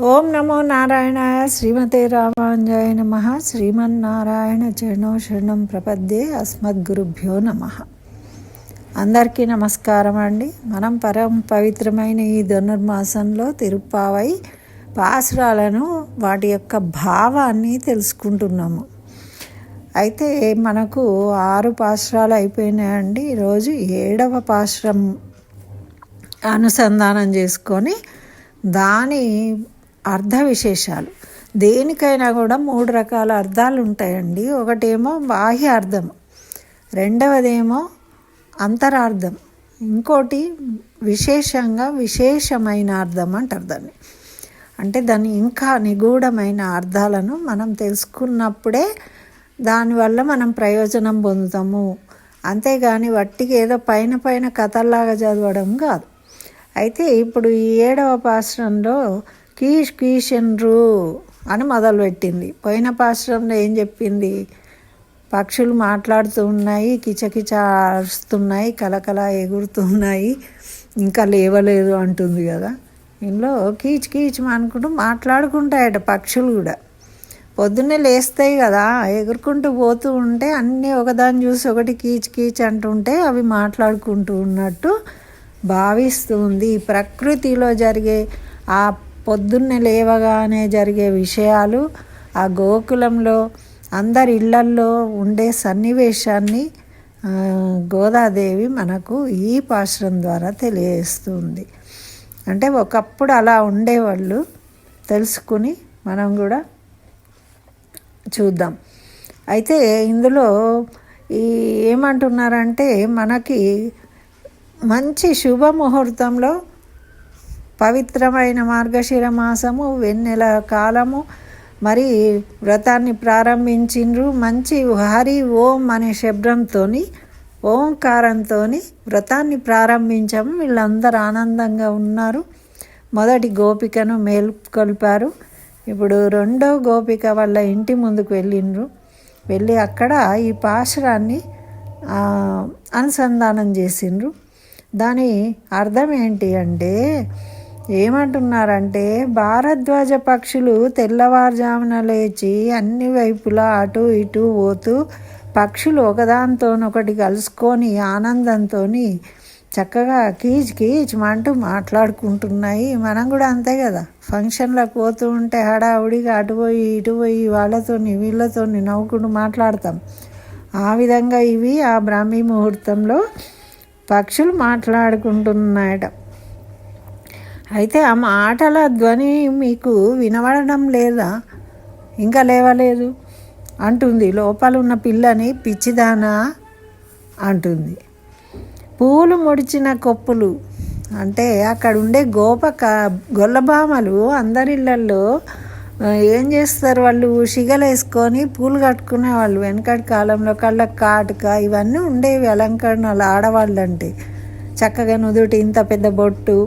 ఓం నమో నారాయణాయ శ్రీమతే రామాంజాయ నమః. శ్రీమన్నారాయణ చరణో శరణం ప్రపద్యే. అస్మద్గురుభ్యో నమః. అందరికీ నమస్కారం అండి. మనం పవిత్రమైన ఈ ధనుర్మాసంలో తిరుప్పావై పాసురాలను వాటి యొక్క భావాన్ని తెలుసుకుంటున్నాము. అయితే మనకు 6 పాసురాలు అయిపోయినాయండి. ఈరోజు 7వ పాసురం అనుసంధానం చేసుకొని దాని అర్థ విశేషాలు. దేనికైనా కూడా 3 రకాల అర్థాలు ఉంటాయండి. ఒకటేమో బాహ్య అర్థం, రెండవదేమో అంతరార్థం, ఇంకోటి విశేషమైన అర్థం అంటారు దాన్ని. అంటే దాన్ని ఇంకా నిగూఢమైన అర్థాలను మనం తెలుసుకున్నప్పుడే దానివల్ల మనం ప్రయోజనం పొందుతాము. అంతేగాని వట్టికి ఏదో పైన కథల్లాగా చదవడం కాదు. అయితే ఇప్పుడు ఈ 7వ పాసురంలో కీషన్రు అని మొదలుపెట్టింది. పోయిన పాసురంలో ఏం చెప్పింది? పక్షులు మాట్లాడుతూ ఉన్నాయి, కిచకిచ అరుస్తున్నాయి, కలకల ఎగురుతున్నాయి, ఇంకా లేవలేదు అంటుంది కదా. ఇందులో కీచ్ అనుకుంటూ మాట్లాడుకుంటాయట పక్షులు కూడా. పొద్దున్నే లేస్తాయి కదా, ఎగురుకుంటూ పోతూ ఉంటే అన్నీ ఒకదాన్ని చూసి ఒకటి కీచ్ అంటుంటే అవి మాట్లాడుకుంటూ ఉన్నట్టు భావిస్తుంది. ప్రకృతిలో జరిగే ఆ పొద్దున్నే లేవగానే జరిగే విషయాలు, ఆ గోకులంలో అందరి ఇళ్లల్లో ఉండే సన్నివేశాన్ని గోదాదేవి మనకు ఈ పాసురం ద్వారా తెలియజేస్తుంది. అంటే ఒకప్పుడు అలా ఉండేవాళ్ళు తెలుసుకుని మనం కూడా చూద్దాం. అయితే ఇందులో ఏమంటున్నారంటే మనకి మంచి శుభముహూర్తంలో పవిత్రమైన మార్గశిర మాసము, వెన్నెల కాలము, మరి వ్రతాన్ని ప్రారంభించిండ్రు. మంచి హరి ఓం అనే శబ్దంతో, ఓంకారంతో వ్రతాన్ని ప్రారంభించాము. వీళ్ళందరూ ఆనందంగా ఉన్నారు. మొదటి గోపికను మేల్కొల్పారు. ఇప్పుడు 2వ గోపిక వాళ్ళ ఇంటి ముందుకు వెళ్ళి అక్కడ ఈ పాశురాన్ని అనుసంధానం చేసిండ్రు. దాని అర్థం ఏంటి అంటే ఏమంటున్నారంటే, భారద్వాజ పక్షులు తెల్లవారుజామున లేచి అన్ని వైపులా అటు ఇటు పోతూ పక్షులు ఒకదానితోనొకటి కలుసుకొని ఆనందంతో చక్కగా కీచ్ అంటూ మాట్లాడుకుంటున్నాయి. మనం కూడా అంతే కదా, ఫంక్షన్లకు పోతూ ఉంటే హడావుడిగా అటు పోయి ఇటు పోయి వీళ్ళతోని నవ్వుకుంటూ మాట్లాడతాం. ఆ విధంగా ఇవి ఆ బ్రాహ్మీ ముహూర్తంలో పక్షులు మాట్లాడుకుంటున్నాయట. అయితే ఆ మాటల ధ్వని మీకు వినబడడం లేదా? ఇంకా లేవలేదు అంటుంది. లోపల ఉన్న పిల్లని పిచ్చిదానా అంటుంది. పూలు ముడిచిన కొప్పులు అంటే అక్కడ ఉండే గొల్లభామలు అందరిళ్ళల్లో ఏం చేస్తారు, వాళ్ళు షిగలు వేసుకొని పూలు కట్టుకునే వాళ్ళు. వెనకటి కాలంలో కళ్ళకు కాటుక ఇవన్నీ ఉండేవి అలంకరణలు ఆడవాళ్ళు అంటే. చక్కగా నుదుటి ఇంత పెద్ద బొట్టు,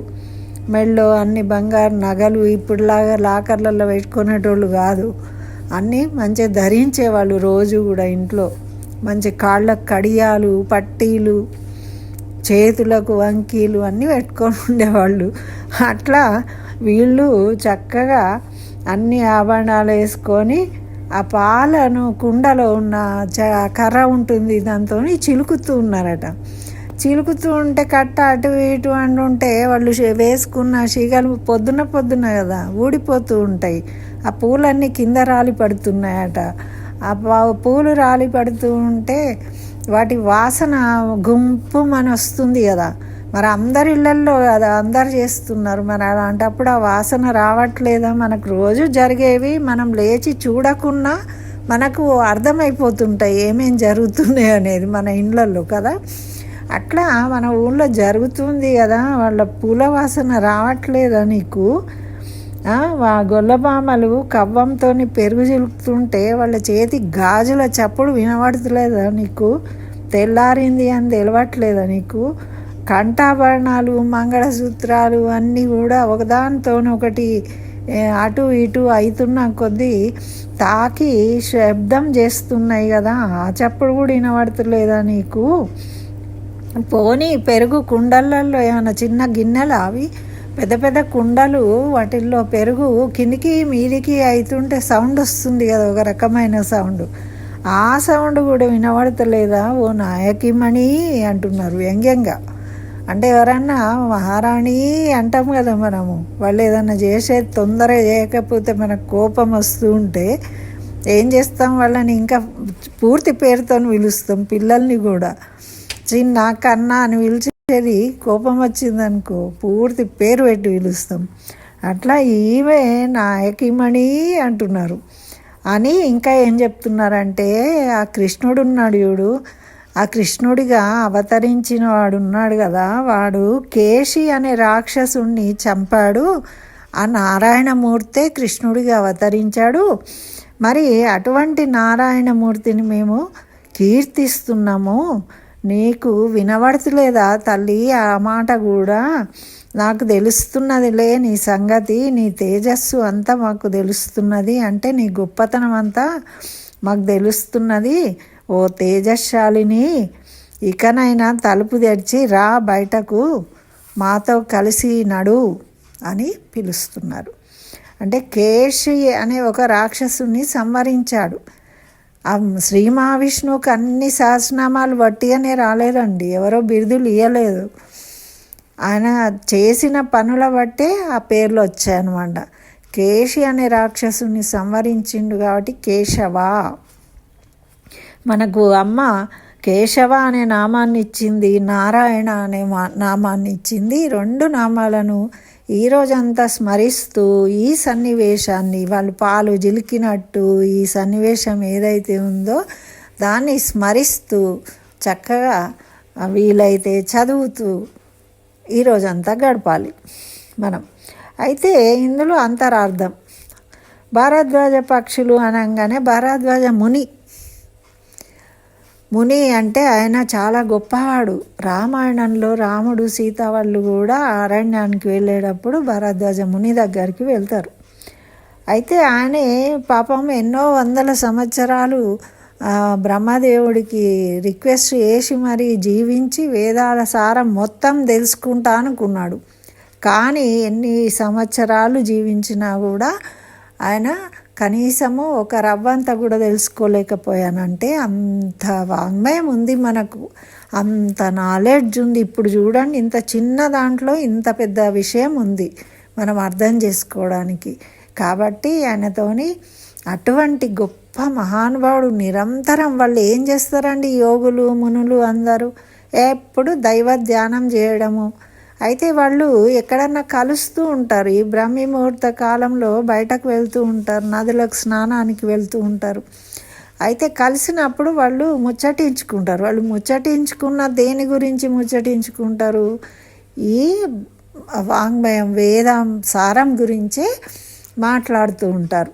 మెళ్ళో అన్ని బంగారు నగలు, ఇప్పుడులాగా లాకర్లలో పెట్టుకునేటోళ్ళు కాదు. అన్నీ మంచిగా ధరించేవాళ్ళు. రోజు కూడా ఇంట్లో మంచి కాళ్ళకు కడియాలు, పట్టీలు, చేతులకు వంకీలు అన్నీ పెట్టుకొని ఉండేవాళ్ళు. అట్లా వీళ్ళు చక్కగా అన్ని ఆభరణాలు వేసుకొని ఆ పాలను కుండలో ఉన్న కర్ర ఉంటుంది దాంతో చిలుకుతూ ఉన్నారట. చిలుకుతూ ఉంటే కట్ట అటు ఇటు అంటుంటే వాళ్ళు వేసుకున్న షిగలు పొద్దున కదా ఊడిపోతూ ఉంటాయి. ఆ పూలన్నీ కింద రాలి పడుతున్నాయట. ఆ పూలు రాలి పడుతూ ఉంటే వాటి వాసన గుంపుమని వస్తుంది కదా. మరి అందరి ఇళ్ళల్లో కదా అందరు చేస్తున్నారు. మరి అలాంటప్పుడు ఆ వాసన రావట్లేదా? మనకు రోజు జరిగేవి మనం లేచి చూడకున్నా మనకు అర్థమైపోతుంటాయి ఏమేం జరుగుతున్నాయి అనేది మన ఇళ్ళల్లో కదా. అట్లా మన ఊళ్ళో జరుగుతుంది కదా. వాళ్ళ పూల వాసన రావట్లేదా నీకు? గొల్లబామలు కవ్వంతో పెరుగు చిలుకుతుంటే వాళ్ళ చేతి గాజుల చప్పుడు వినబడతలేదా నీకు? తెల్లారింది అని తెలవట్లేదా నీకు? కంఠాభరణాలు, మంగళసూత్రాలు అన్నీ కూడా ఒకదానితోనొకటి అటు ఇటు అవుతున్న కొద్దీ తాకి శబ్దం చేస్తున్నాయి కదా. ఆ చప్పుడు కూడా వినబడతలేదా నీకు? పోనీ పెరుగు కుండలలో ఏమైనా చిన్న గిన్నెలు అవి పెద్ద పెద్ద కుండలు వాటిల్లో పెరుగు కిందికి మీదికి అవుతుంటే సౌండ్ వస్తుంది కదా, ఒక రకమైన సౌండ్. ఆ సౌండ్ కూడా వినబడతలేదా ఓ నాయకిమణి అంటున్నారు వ్యంగ్యంగా. అంటే ఎవరన్నా మహారాణి అంటాం కదా మనము, వాళ్ళు ఏదన్నా చేసేది తొందరగా చేయకపోతే మనకు కోపం వస్తూ ఉంటే ఏం చేస్తాం, వాళ్ళని ఇంకా పూర్తి పేరుతో పిలుస్తాం. పిల్లల్ని కూడా చిన్న కన్నా అని పిలిచేది కోపం వచ్చిందనుకో పూర్తి పేరు పెట్టి పిలుస్తాం. అట్లా ఈమె నాయకిమణి అంటున్నారు. అని ఇంకా ఏం చెప్తున్నారంటే, ఆ కృష్ణుడు ఉన్నాడు చూడు, ఆ కృష్ణుడిగా అవతరించిన వాడు ఉన్నాడు కదా, వాడు కేశి అనే రాక్షసుణ్ణి చంపాడు. ఆ నారాయణమూర్తే కృష్ణుడిగా అవతరించాడు. మరి అటువంటి నారాయణమూర్తిని మేము కీర్తిస్తున్నాము. నీకు వినబడతలేదా తల్లి ఆ మాట కూడా? నాకు తెలుస్తున్నదిలే నీ సంగతి, నీ తేజస్సు అంతా మాకు తెలుస్తున్నది, అంటే నీ గొప్పతనం అంతా మాకు తెలుస్తున్నది. ఓ తేజశాలిని, ఇకనైనా తలుపు తెరిచి రా బయటకు, మాతో కలిసి నడు అని పిలుస్తున్నారు. అంటే కేశి అనే ఒక రాక్షసుని సంహరించాడు. ఆ శ్రీ మహావిష్ణువుకి అన్ని సహస్రనామాలు వట్టిగానే రాలేదండి, ఎవరో బిరుదులు ఇవ్వలేదు. ఆయన చేసిన పనుల బట్టే ఆ పేర్లు వచ్చాయన్నమాట. కేశి అనే రాక్షసుని సంహరించిండు కాబట్టి కేశవ. మనకు అమ్మ కేశవ అనే నామాన్ని ఇచ్చింది, నారాయణ అనే నామాన్ని ఇచ్చింది. రెండు నామాలను ఈరోజంతా స్మరిస్తూ ఈ సన్నివేశాన్ని, వాళ్ళు పాలు జిలికినట్టు ఈ సన్నివేశం ఏదైతే ఉందో దాన్ని స్మరిస్తూ చక్కగా వీలైతే చదువుతూ ఈరోజంతా గడపాలి మనం. అయితే ఇందులో అంతరార్థం, భారద్వాజ పక్షులు అనగానే భారద్వాజ ముని అంటే ఆయన చాలా గొప్పవాడు. రామాయణంలో రాముడు సీత వాళ్ళు కూడా అరణ్యానికి వెళ్ళేటప్పుడు భారద్వాజ ముని దగ్గరికి వెళ్తారు. అయితే ఆయనే పాపం ఎన్నో వందల సంవత్సరాలు బ్రహ్మదేవుడికి రిక్వెస్ట్ చేసి మరీ జీవించి వేదాల సారం మొత్తం తెలుసుకుంటా అనుకున్నాడు. కానీ ఎన్ని సంవత్సరాలు జీవించినా కూడా ఆయన కనీసము ఒక రవ్వంతా కూడా తెలుసుకోలేకపోయానంటే అంత వాంగ్మయం ఉంది మనకు, అంత నాలెడ్జ్ ఉంది. ఇప్పుడు చూడండి, ఇంత చిన్న దాంట్లో ఇంత పెద్ద విషయం ఉంది మనం అర్థం చేసుకోవడానికి. కాబట్టి ఆయనతోని అటువంటి గొప్ప మహానుభావుడు నిరంతరం వాళ్ళు ఏం చేస్తారండి, యోగులు మునులు అందరూ ఎప్పుడు దైవ ధ్యానం చేయడము. అయితే వాళ్ళు ఎక్కడన్నా కలుస్తూ ఉంటారు. ఈ బ్రాహ్మీ ముహూర్త కాలంలో బయటకు వెళ్తూ ఉంటారు, నదులకు స్నానానికి వెళ్తూ ఉంటారు. అయితే కలిసినప్పుడు వాళ్ళు ముచ్చటించుకుంటారు. వాళ్ళు ముచ్చటించుకున్న దేని గురించి ముచ్చటించుకుంటారు? ఈ వాంగ్మయం వేదం సారం గురించే మాట్లాడుతూ ఉంటారు.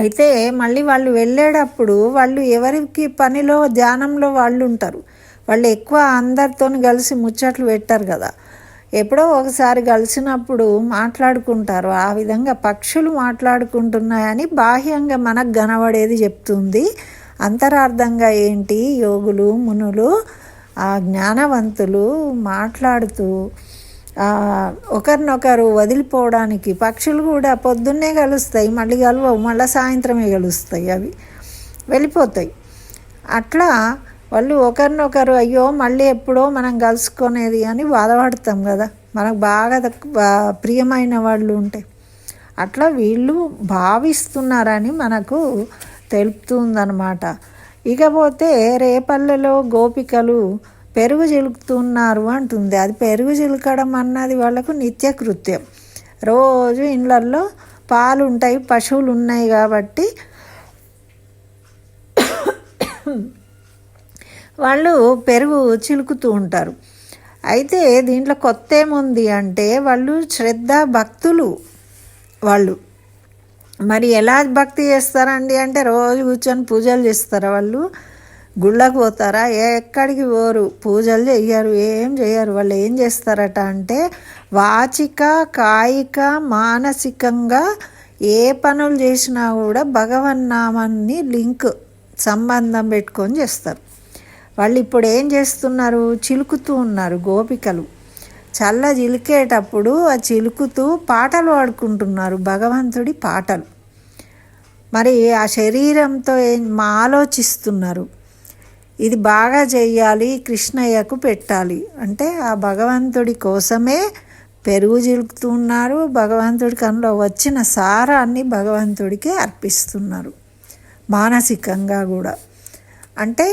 అయితే మళ్ళీ వాళ్ళు వెళ్ళేటప్పుడు వాళ్ళు ఎవరికి పనిలో ధ్యానంలో వాళ్ళు ఉంటారు. వాళ్ళు ఎక్కువ అందరితో కలిసి ముచ్చట్లు పెట్టారు కదా, ఎప్పుడో ఒకసారి కలిసినప్పుడు మాట్లాడుకుంటారు. ఆ విధంగా పక్షులు మాట్లాడుకుంటున్నాయని బాహ్యంగా మనకు కనబడేది చెప్తుంది. అంతరార్థంగా ఏంటి, యోగులు మునులు ఆ జ్ఞానవంతులు మాట్లాడుతూ ఒకరినొకరు వదిలిపోవడానికి, పక్షులు కూడా పొద్దున్నే కలుస్తాయి, మళ్ళీ కలవవు, మళ్ళీ సాయంత్రమే కలుస్తాయి, అవి వెళ్ళిపోతాయి. అట్లా వాళ్ళు ఒకరినొకరు అయ్యో మళ్ళీ ఎప్పుడో మనం కలుసుకునేది అని బాధపడతాం కదా, మనకు బాగా ప్రియమైన వాళ్ళు ఉంటే. అట్లా వీళ్ళు భావిస్తున్నారని మనకు తెలుపుతుందన్నమాట. ఇకపోతే రేపల్లెలో గోపికలు పెరుగు చిలుకుతున్నారు అంటుంది. అది పెరుగు చిలకడం అన్నది వాళ్ళకు నిత్యకృత్యం. రోజు ఇళ్ళల్లో పాలు ఉంటాయి, పశువులు ఉన్నాయి కాబట్టి వాళ్ళు పెరుగు చిలుకుతూ ఉంటారు. అయితే దీంట్లో కొత్త ఏముంది అంటే, వాళ్ళు శ్రద్ధ భక్తులు. వాళ్ళు మరి ఎలా భక్తి చేస్తారండి అంటే, రోజు కూర్చొని పూజలు చేస్తారా? వాళ్ళు గుళ్ళకు పోతారా? ఎక్కడికి పోరు, పూజలు చెయ్యరు, ఏం చెయ్యరు. వాళ్ళు ఏం చేస్తారట అంటే, వాచిక కాయిక మానసికంగా ఏ పనులు చేసినా కూడా భగవన్నామాన్ని సంబంధం పెట్టుకొని చేస్తారు. వాళ్ళు ఇప్పుడు ఏం చేస్తున్నారు, చిలుకుతూ ఉన్నారు గోపికలు. చల్ల చిలికేటప్పుడు ఆ చిలుకుతూ పాటలు పాడుకుంటున్నారు, భగవంతుడి పాటలు. మరి ఆ శరీరంతో ఆలోచిస్తున్నారు, ఇది బాగా చెయ్యాలి, కృష్ణయ్యకు పెట్టాలి అంటే ఆ భగవంతుడి కోసమే పెరుగు చిలుకుతున్నారు. భగవంతుడి కనులో వచ్చిన సారాన్ని భగవంతుడికి అర్పిస్తున్నారు మానసికంగా కూడా. అంటే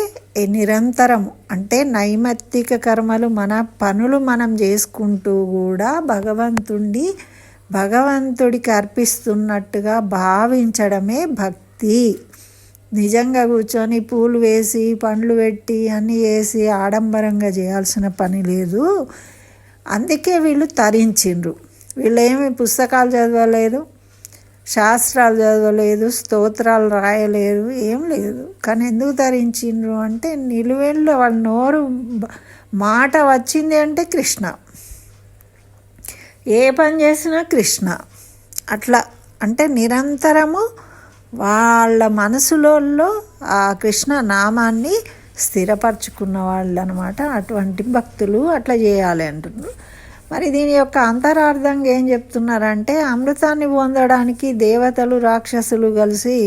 నిరంతరము, అంటే నైమిత్తిక కర్మలు మన పనులు మనం చేసుకుంటూ కూడా భగవంతుడికి అర్పిస్తున్నట్టుగా భావించడమే భక్తి. నిజంగా కూర్చొని పూలు వేసి పండ్లు పెట్టి అన్నీ వేసి ఆడంబరంగా చేయాల్సిన పని లేదు. అందుకే వీళ్ళు తరించిండ్రు. వీళ్ళు ఏమి పుస్తకాలు చదవలేదు, శాస్త్రాలు చదవలేదు, స్తోత్రాలు రాయలేదు, ఏం లేదు. కానీ ఎందుకు తరించిండ్రు అంటే నిలువెళ్ళు వాళ్ళ నోరు మాట వచ్చింది అంటే కృష్ణ, ఏ పని చేసినా కృష్ణ. అట్లా అంటే నిరంతరము వాళ్ళ మనసులో ఆ కృష్ణ నామాన్ని స్థిరపరచుకున్న వాళ్ళు అనమాట. అటువంటి భక్తులు అట్లా చేయాలి అంటున్నారు. మరి దీని యొక్క అంతరార్థంగా ఏం చెప్తున్నారంటే అమృతాన్ని పొందడానికి దేవతలు రాక్షసులు కలిసి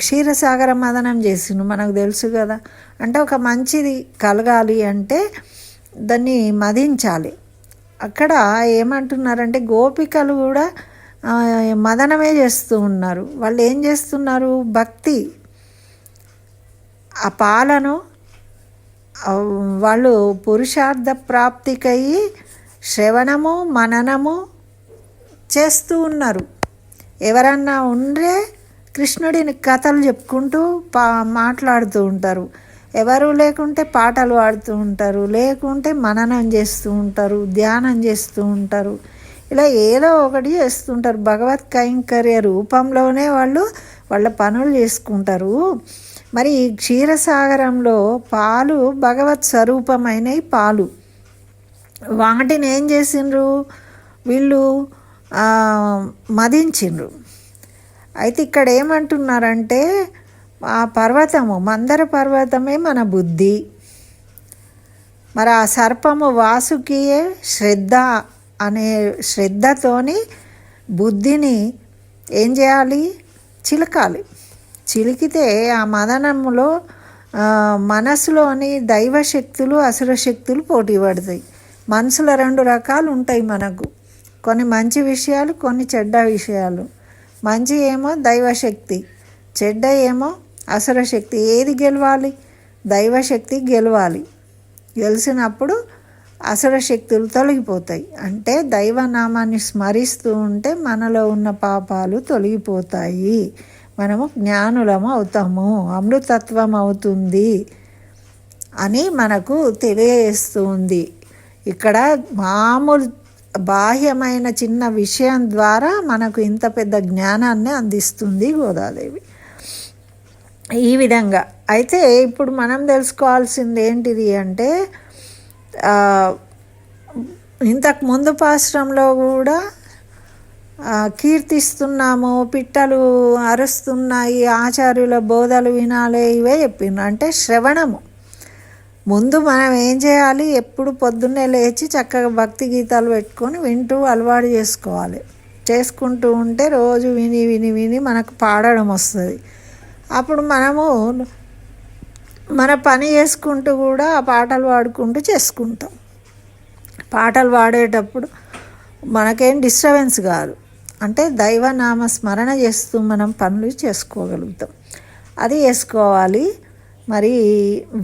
క్షీరసాగర మదనం చేసిండు, మనకు తెలుసు కదా. అంటే ఒక మంచిది కలగాలి అంటే దాన్ని మదించాలి. అక్కడ ఏమంటున్నారంటే గోపికలు కూడా మదనమే చేస్తూ ఉన్నారు. వాళ్ళు ఏం చేస్తున్నారు, భక్తి ఆ పాలను వాళ్ళు పురుషార్థ ప్రాప్తికై శ్రవణము మననము చేస్తూ ఉన్నారు. ఎవరన్నా ఉండే కృష్ణుడిని కథలు చెప్పుకుంటూ మాట్లాడుతూ ఉంటారు, ఎవరు లేకుంటే పాటలు పాడుతూ ఉంటారు, లేకుంటే మననం చేస్తూ ఉంటారు, ధ్యానం చేస్తూ ఉంటారు. ఇలా ఏదో ఒకటి చేస్తుంటారు. భగవత్ కైంకర్య రూపంలోనే వాళ్ళు వాళ్ళ పనులు చేసుకుంటారు. మరి ఈ క్షీరసాగరంలో పాలు భగవత్ స్వరూపమైనవి పాలు. వాటిని ఏం చేసిండ్రు వీళ్ళు, మదించిండ్రు. అయితే ఇక్కడ ఏమంటున్నారంటే ఆ పర్వతము మందర పర్వతమే మన బుద్ధి. మరి ఆ సర్పము వాసుకియే శ్రద్ధతోని బుద్ధిని ఏం చేయాలి, చిలకాలి. చిలికితే ఆ మదనములో మనసులోని దైవశక్తులు అసురశక్తులు పోటీ పడతాయి. మనసులో 2 రకాలు ఉంటాయి మనకు, కొన్ని మంచి విషయాలు, కొన్ని చెడ్డ విషయాలు. మంచి ఏమో దైవశక్తి, చెడ్డ ఏమో అసురశక్తి. ఏది గెలవాలి, దైవశక్తి గెలవాలి. గెలిచినప్పుడు అసురశక్తులు తొలగిపోతాయి. అంటే దైవనామాన్ని స్మరిస్తూ ఉంటే మనలో ఉన్న పాపాలు తొలగిపోతాయి, మనము జ్ఞానులము అవుతాము, అమృతత్వం అవుతుంది అని మనకు తెలియజేస్తూ ఉంది. ఇక్కడ మామూలు బాహ్యమైన చిన్న విషయం ద్వారా మనకు ఇంత పెద్ద జ్ఞానాన్ని అందిస్తుంది గోదాదేవి. ఈ విధంగా అయితే ఇప్పుడు మనం తెలుసుకోవాల్సింది ఏంటిది అంటే ఇంతకు ముందు పాశ్రంలో కూడా కీర్తిస్తున్నాము, పిట్టలు అరుస్తున్నాయి, ఆచార్యుల బోధలు వినాలి, ఇవే చెప్పిండ్రు. అంటే శ్రవణము. ముందు మనం ఏం చేయాలి, ఎప్పుడు పొద్దున్నే లేచి చక్కగా భక్తి గీతాలు పెట్టుకొని వింటూ అలవాటు చేసుకోవాలి. చేసుకుంటూ ఉంటే రోజు విని విని విని మనకు పాడడం వస్తుంది. అప్పుడు మనము మన పని చేసుకుంటూ కూడా ఆ పాటలు పాడుకుంటూ చేసుకుంటాం. పాటలు పాడేటప్పుడు మనకేం డిస్టర్బెన్స్ కాదు. అంటే దైవనామ స్మరణ చేస్తూ మనం పనులు చేసుకోగలుగుతాం. అది చేసుకోవాలి. మరి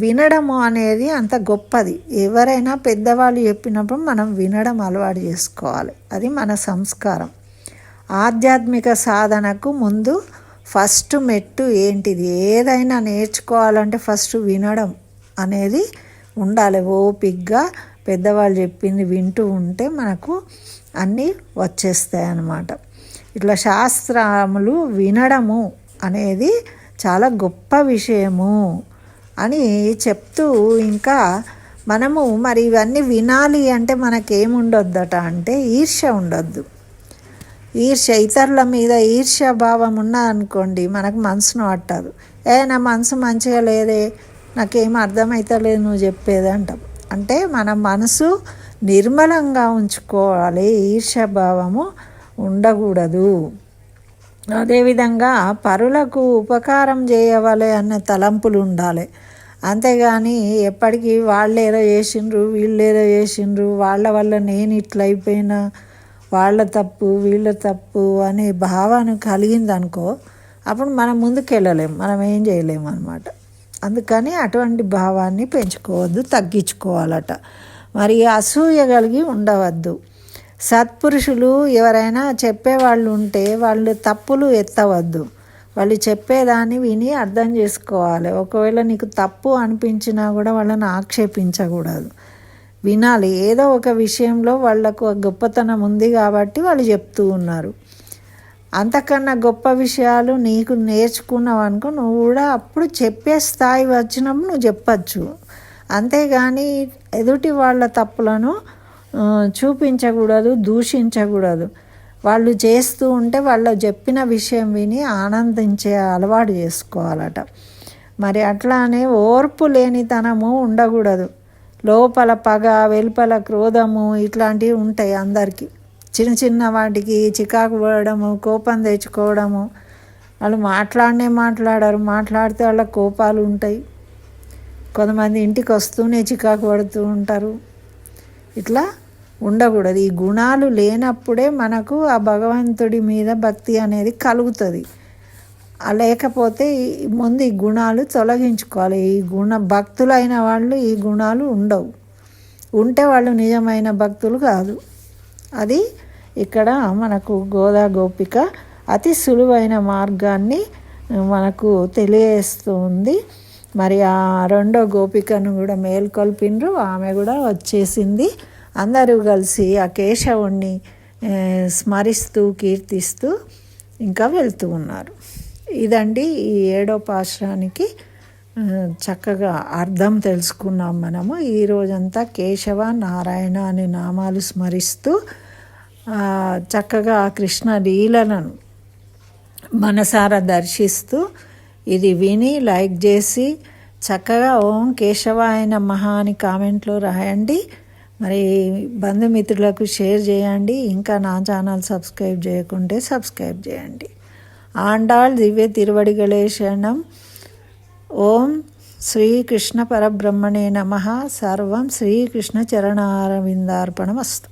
వినడము అనేది అంత గొప్పది. ఎవరైనా పెద్దవాళ్ళు చెప్పినప్పుడు మనం వినడం అలవాటు చేసుకోవాలి. అది మన సంస్కారం. ఆధ్యాత్మిక సాధనకు ముందు ఫస్ట్ మెట్టు ఏంటిది, ఏదైనా నేర్చుకోవాలంటే ఫస్ట్ వినడం అనేది ఉండాలి. ఓపిగ్గా పెద్దవాళ్ళు చెప్పింది వింటూ ఉంటే మనకు అన్నీ వచ్చేస్తాయి అన్నమాట. ఇట్లా శాస్త్రములు వినడము అనేది చాలా గొప్ప విషయము అని చెప్తూ, ఇంకా మనము మరి ఇవన్నీ వినాలి అంటే మనకేముండొద్దట అంటే ఈర్ష్య ఉండొద్దు. ఈర్ష్య, ఇతరుల మీద ఈర్ష్య భావం ఉన్నదనుకోండి మనకు మనసును పట్టదు. నా మనసు మంచిగా లేదే, నాకేం అర్థమవుతలేదు నువ్వు చెప్పేది అంటాం. అంటే మన మనసు నిర్మలంగా ఉంచుకోవాలి. ఈర్ష్యాభావము ఉండకూడదు. అదేవిధంగా పరులకు ఉపకారం చేయవాలి అన్న తలంపులు ఉండాలి. అంతేగాని ఎప్పటికీ వాళ్ళేదో చేసిండ్రు, వీళ్ళేదో చేసిండ్రు, వాళ్ళ వల్ల నేను ఇట్లా అయిపోయినా, వాళ్ళ తప్పు వీళ్ళ తప్పు అనే భావన కలిగిందనుకో, అప్పుడు మనం ముందుకు వెళ్ళలేం, మనం ఏం చేయలేము అన్నమాట. అందుకని అటువంటి భావాన్ని పెంచుకోవద్దు, తగ్గించుకోవాలట. మరి అసూయ కలిగి ఉండవద్దు. సత్పురుషులు ఎవరైనా చెప్పేవాళ్ళు ఉంటే వాళ్ళు తప్పులు ఎత్తవద్దు. వాళ్ళు చెప్పేదాన్ని విని అర్థం చేసుకోవాలి. ఒకవేళ నీకు తప్పు అనిపించినా కూడా వాళ్ళని ఆక్షేపించకూడదు, వినాలి. ఏదో ఒక విషయంలో వాళ్ళకు గొప్పతనం ఉంది కాబట్టి వాళ్ళు చెప్తూ ఉన్నారు. అంతకన్నా గొప్ప విషయాలు నీకు నేర్చుకున్నావు అనుకో, నువ్వు కూడా అప్పుడు చెప్పే స్థాయి వచ్చినప్పుడు నువ్వు చెప్పచ్చు. అంతేగాని ఎదుటి వాళ్ళ తప్పులను చూపించకూడదు, దూషించకూడదు. వాళ్ళు చేస్తూ ఉంటే వాళ్ళు చెప్పిన విషయం విని ఆనందించే అలవాటు చేసుకోవాలట. మరి అట్లానే ఓర్పు లేనితనము ఉండకూడదు. లోపల పగ, వెలుపల క్రోధము ఇట్లాంటివి ఉంటాయి అందరికీ. చిన్న చిన్న వాటికి చికాకు పడడము, కోపం తెచ్చుకోవడము. వాళ్ళు మాట్లాడరు, మాట్లాడితే వాళ్ళ కోపాలు ఉంటాయి. కొంతమంది ఇంటికి వస్తూనే చికాకు పడుతూ ఉంటారు. ఇట్లా ఉండకూడదు. ఈ గుణాలు లేనప్పుడే మనకు ఆ భగవంతుడి మీద భక్తి అనేది కలుగుతుంది. లేకపోతే ముందు ఈ గుణాలు తొలగించుకోవాలి. ఈ భక్తులైన వాళ్ళు ఈ గుణాలు ఉండవు. ఉంటే వాళ్ళు నిజమైన భక్తులు కాదు. అది ఇక్కడ మనకు గోదా గోపిక అతి సులువైన మార్గాన్ని మనకు తెలియజేస్తూ ఉంది. మరి ఆ రెండో గోపికను కూడా మేల్కొల్పిండ్రు. ఆమె కూడా వచ్చేసింది. అందరూ కలిసి ఆ కేశవుణ్ణి స్మరిస్తూ కీర్తిస్తూ ఇంకా వెళ్తూ ఉన్నారు. ఇదండి ఈ 7వ పాశురానికి చక్కగా అర్థం తెలుసుకున్నాం మనము. ఈరోజంతా కేశవ నారాయణ అనే నామాలు స్మరిస్తూ చక్కగా ఆ కృష్ణ లీలలను మనసారా దర్శిస్తూ ఇది విని లైక్ చేసి చక్కగా ఓం కేశవాయ నమః అని కామెంట్లో రాయండి. మరి బంధుమిత్రులకు షేర్ చేయండి. ఇంకా నా ఛానల్ సబ్స్క్రైబ్ చేయకుంటే సబ్స్క్రైబ్ చేయండి. ఆండాళ్ దివ్య తిరువడిగళే శరణం. ఓం శ్రీకృష్ణ పరబ్రహ్మణే నమః. సర్వం శ్రీకృష్ణ చరణారవిందార్పణమస్తు.